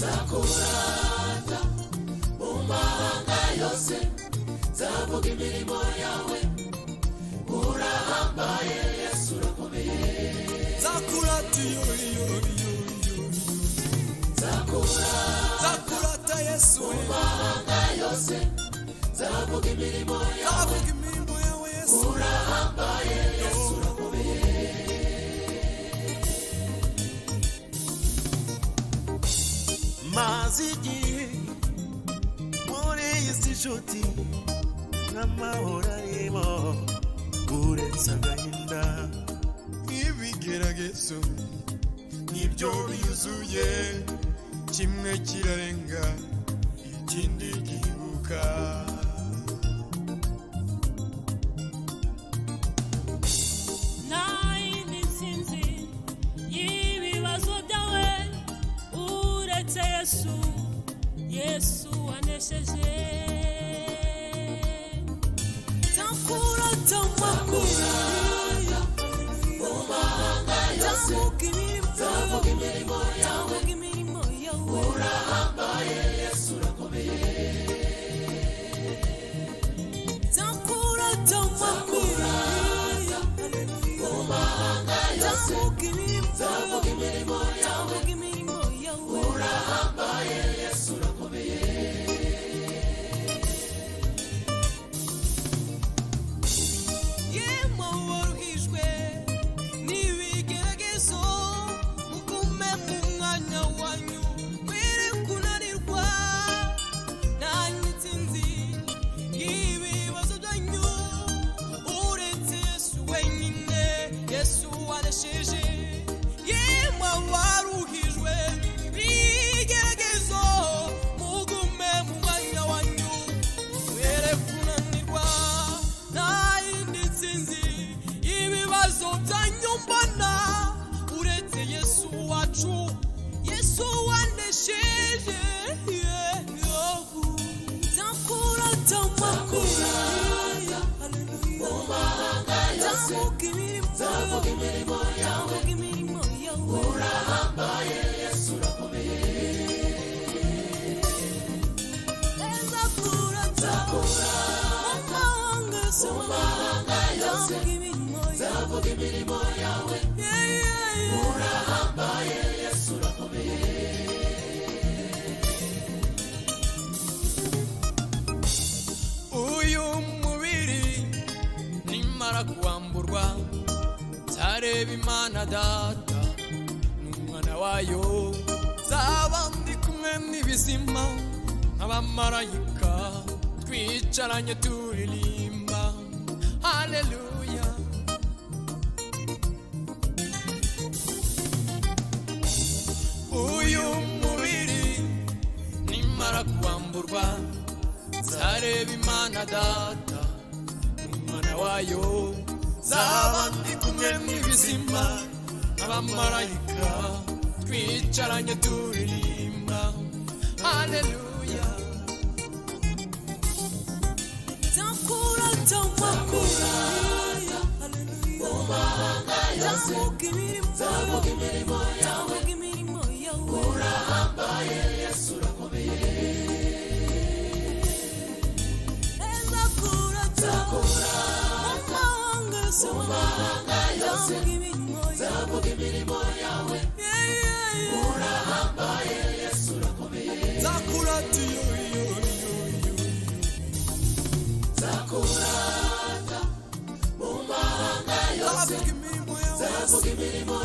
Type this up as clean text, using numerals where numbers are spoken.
Zakurata mu mahanga yose, zavuga imirimo yawe. Urahambaye Yesu, urakomeye. Zakurata Zakurata Yesu mu mahanga yose, zavuga imirimo yawe. Yesu Urahambaye Yesu, urakomeye. maze igihe muri iyi si nshuti, n'amahoro arimo uretse agahinda. Ibigeragezo nibyo byuzuye, kimwe kirarenga ikindi gihuka. Nayindi nsinzi y'ibibazo byawe uretse Yesu, Yesu wanesheje. Zakurata mu mahanga yose, zavuga imirimo yawe. Urahambaye Yesu, urakomeye. Zakurata mu mahanga yose, zavuga imirimo yawe. Urahambaye Yesu, urakomeye. yemwe waruhijwe n'ibigeragezo, mugume mu mwanya wanyu, mwere kunanirwa. Nta ntsinzi y'ibibazo byanyu uretse Yesu wenyine, Yesu wanesheje. Yemwe waruhijwe n'ibigeragezo, mugume mu mwanya wanyu, mwere kunanirwa. Nta yindi nsinzi y'ibibazo byanyu mbona uretse Yesu wacu, Yesu wanesheje. Zakurata mu mahanga yose, zavuga imirimo yawe. Urahambaye Yesu, urakomeye. Zakurata mu mahanga yose, zavuga imirimo yawe. Urahambaye Yesu, urakomeye. Uyu mubiri nimara kuwamburwa, nzareba Imana Data n'Umwana wayo. Nzaba ndi kumwe n'ibizima nk'abamarayika, twicaranye turirimba haleluya. Uyu mubiri nimara kuwamburwa, nzareba Imana Data n'Umwana wayo. Nzaba ndi kumwe n'ibizima nk'abamarayika, twicaranye turirimba haleluya. Zakurata mu mahanga yose, zavuga imirimo yawe. Urahambaye Yesu, urakomeye. Zakurata mu mahanga yose, zavuga imirimo yawe. Urahambaye Yesu, urakomeye. Zakurata Zakurata mu mahanga yose, zavuga imirimo